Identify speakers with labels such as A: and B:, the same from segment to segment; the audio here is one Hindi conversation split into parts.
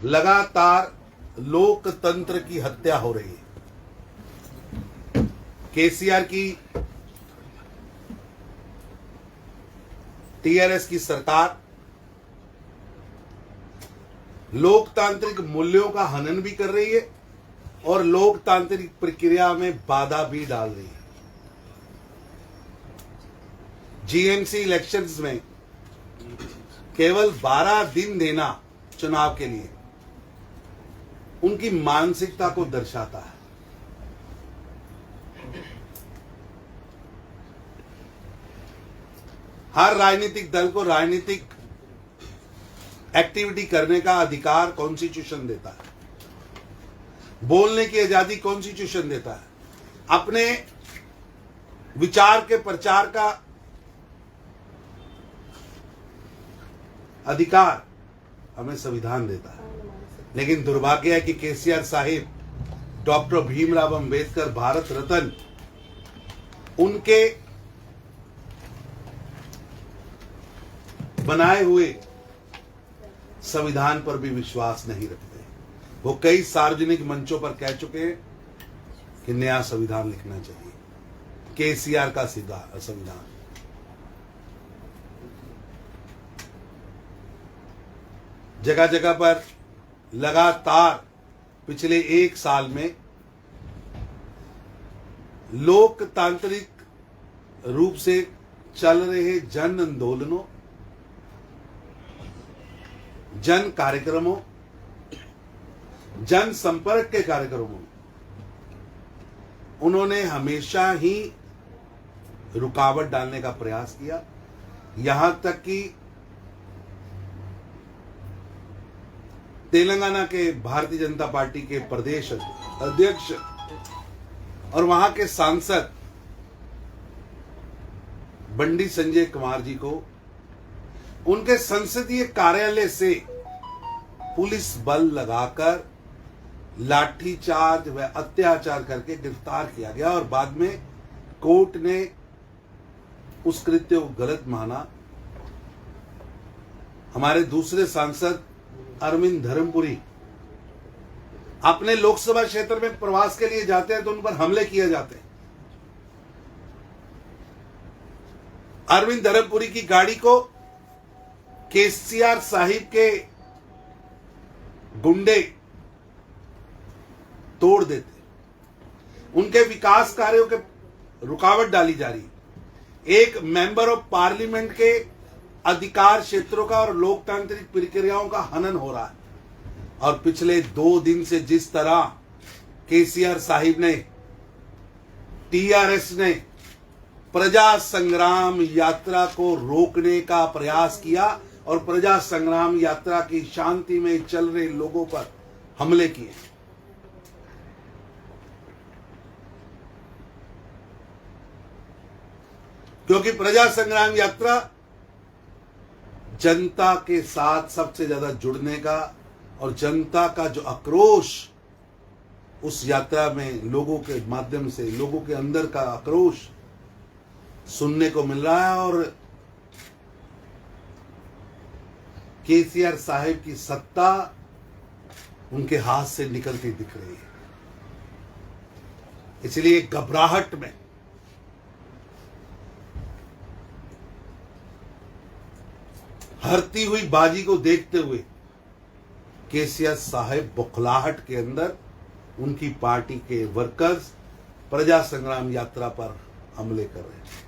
A: लगातार लोकतंत्र की हत्या हो रही है। केसीआर की टीआरएस की सरकार लोकतांत्रिक मूल्यों का हनन भी कर रही है और लोकतांत्रिक प्रक्रिया में बाधा भी डाल रही है। जीएमसी इलेक्शंस में केवल 12 दिन देना चुनाव के लिए उनकी मानसिकता को दर्शाता है। हर राजनीतिक दल को राजनीतिक एक्टिविटी करने का अधिकार कॉन्स्टिट्यूशन देता है, बोलने की आजादी कॉन्स्टिट्यूशन देता है, अपने विचार के प्रचार का अधिकार हमें संविधान देता है। लेकिन दुर्भाग्य है कि केसीआर साहिब, डॉक्टर भीमराव अंबेडकर भारत रत्न, उनके बनाए हुए संविधान पर भी विश्वास नहीं रखते। वो कई सार्वजनिक मंचों पर कह चुके हैं कि नया संविधान लिखना चाहिए, केसीआर का संविधान। जगह जगह पर लगातार पिछले 1 साल में लोकतांत्रिक रूप से चल रहे जन आंदोलनों, जन कार्यक्रमों, जन संपर्क के कार्यक्रमों उन्होंने हमेशा ही रुकावट डालने का प्रयास किया। यहां तक कि तेलंगाना के भारतीय जनता पार्टी के प्रदेश अध्यक्ष और वहां के सांसद बंडी संजय कुमार जी को उनके संसदीय कार्यालय से पुलिस बल लगाकर लाठीचार्ज व अत्याचार करके गिरफ्तार किया गया और बाद में कोर्ट ने उस कृत्य को गलत माना। हमारे दूसरे सांसद अरविंद धर्मपुरी अपने लोकसभा क्षेत्र में प्रवास के लिए जाते हैं तो उन पर हमले किए जाते हैं। अरविंद धर्मपुरी की गाड़ी को केसीआर साहिब के गुंडे तोड़ देते, उनके विकास कार्यों के रुकावट डाली जा रही। एक मेंबर ऑफ पार्लियामेंट के अधिकार क्षेत्रों का और लोकतांत्रिक प्रक्रियाओं का हनन हो रहा है। और पिछले 2 दिन से जिस तरह केसीआर साहिब ने, टीआरएस ने प्रजा संग्राम यात्रा को रोकने का प्रयास किया और प्रजा संग्राम यात्रा की शांति में चल रहे लोगों पर हमले किए, क्योंकि प्रजा संग्राम यात्रा जनता के साथ सबसे ज्यादा जुड़ने का और जनता का जो आक्रोश उस यात्रा में लोगों के माध्यम से, लोगों के अंदर का आक्रोश सुनने को मिल रहा है। और केसीआर साहिब की सत्ता उनके हाथ से निकलती दिख रही है। इसलिए घबराहट में हारती हुई बाजी को देखते हुए केसीआर साहिब बौखलाहट के अंदर उनकी पार्टी के वर्कर्स प्रजा संग्राम यात्रा पर हमले कर रहे हैं।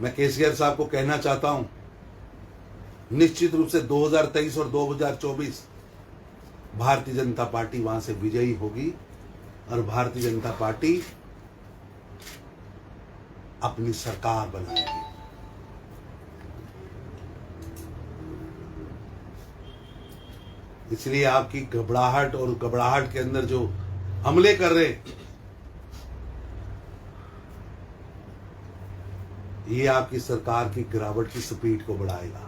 A: मैं केसीआर साहब को कहना चाहता हूं, निश्चित रूप से 2023 और 2024 भारतीय जनता पार्टी वहां से विजयी होगी और भारतीय जनता पार्टी अपनी सरकार बनाएगी। इसलिए आपकी घबराहट और घबराहट के अंदर जो हमले कर रहे, ये आपकी सरकार की गिरावट की स्पीड को बढ़ाएगा।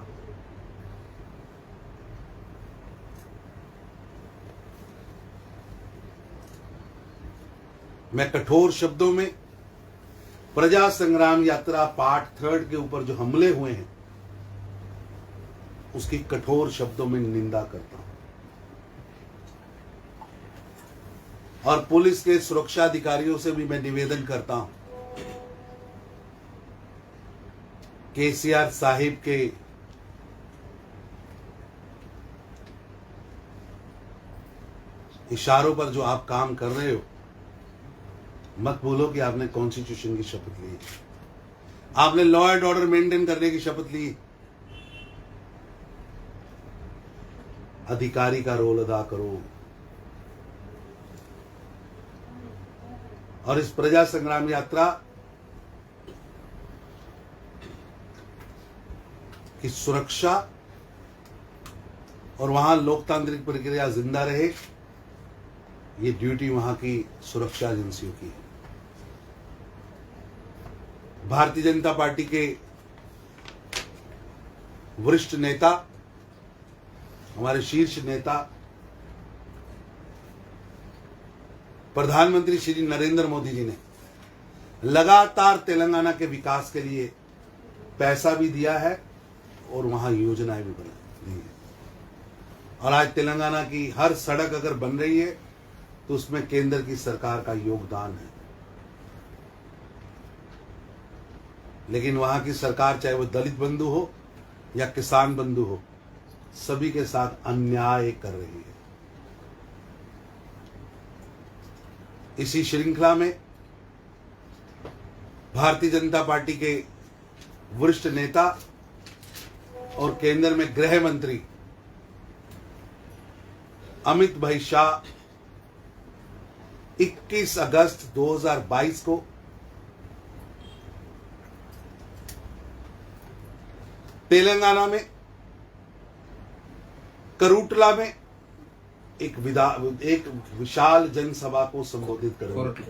A: मैं कठोर शब्दों में प्रजा संग्राम यात्रा पार्ट 3 के ऊपर जो हमले हुए हैं उसकी कठोर शब्दों में निंदा करता हूं। और पुलिस के सुरक्षा अधिकारियों से भी मैं निवेदन करता हूं, केसीआर साहिब के इशारों पर जो आप काम कर रहे हो, मत भूलो कि आपने कॉन्स्टिट्यूशन की शपथ ली है, आपने लॉ एंड ऑर्डर मेंटेन करने की शपथ ली। अधिकारी का रोल अदा करो और इस प्रजा संग्राम यात्रा की सुरक्षा और वहां लोकतांत्रिक प्रक्रिया जिंदा रहे, ये ड्यूटी वहां की सुरक्षा एजेंसियों की है। भारतीय जनता पार्टी के वरिष्ठ नेता, हमारे शीर्ष नेता प्रधानमंत्री श्री नरेंद्र मोदी जी ने लगातार तेलंगाना के विकास के लिए पैसा भी दिया है और वहां योजनाएं भी बना दी है। और आज तेलंगाना की हर सड़क अगर बन रही है तो उसमें केंद्र की सरकार का योगदान है। लेकिन वहां की सरकार, चाहे वो दलित बंधु हो या किसान बंधु हो, सभी के साथ अन्याय कर रही है। इसी श्रृंखला में भारतीय जनता पार्टी के वरिष्ठ नेता और केंद्र में गृह मंत्री अमित भाई शाह 21 अगस्त 2022 को तेलंगाना में करूटला में एक विशाल जनसभा को संबोधित करेंगे।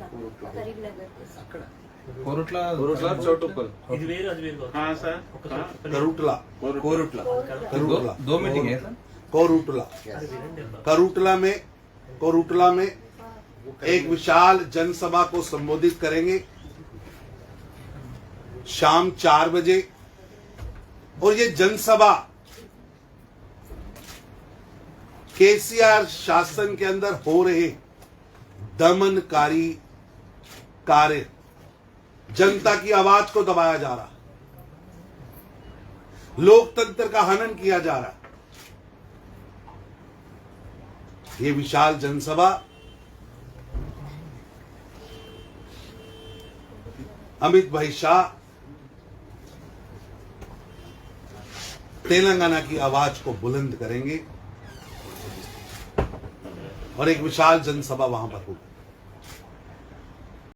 A: कोरुटला में एक विशाल जनसभा को संबोधित करेंगे शाम 4 बजे। और ये जनसभा केसीआर शासन के अंदर हो रहे दमनकारी कार्य, जनता की आवाज को दबाया जा रहा, लोकतंत्र का हनन किया जा रहा, ये विशाल जनसभा अमित भाई शाह तेलंगाना की आवाज को बुलंद करेंगे और एक विशाल जनसभा वहां पर होगी।